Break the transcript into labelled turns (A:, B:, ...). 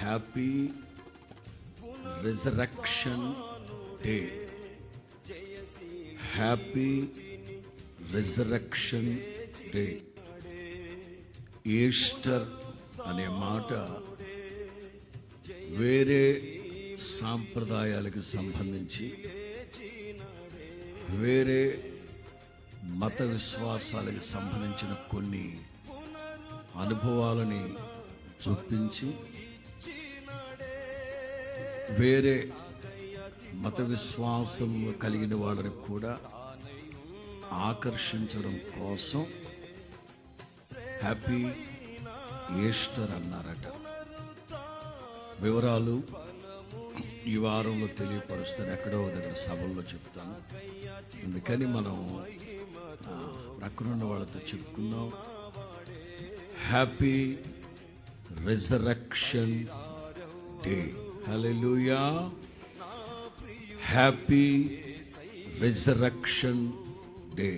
A: Happy resurrection day. Happy resurrection day. Easter అనే మాట వేరే సాంప్రదాయాలకు సంబంధించి, వేరే మత విశ్వాసాలకు సంబంధించిన కొన్ని అనుభవాలని చూపించి, వేరే మత విశ్వాసం కలిగిన వాళ్ళని కూడా ఆకర్షించడం కోసం హ్యాపీ ఈస్టర్ అన్నారట. వివరాలు ఈ వారంలో తెలియపరుస్తాను, ఎక్కడో దగ్గర సభల్లో చెప్తాను. అందుకని మనం ప్రక్కనున్న వాళ్ళతో చెప్పుకుందాం. Happy resurrection day. Hallelujah. Happy resurrection day.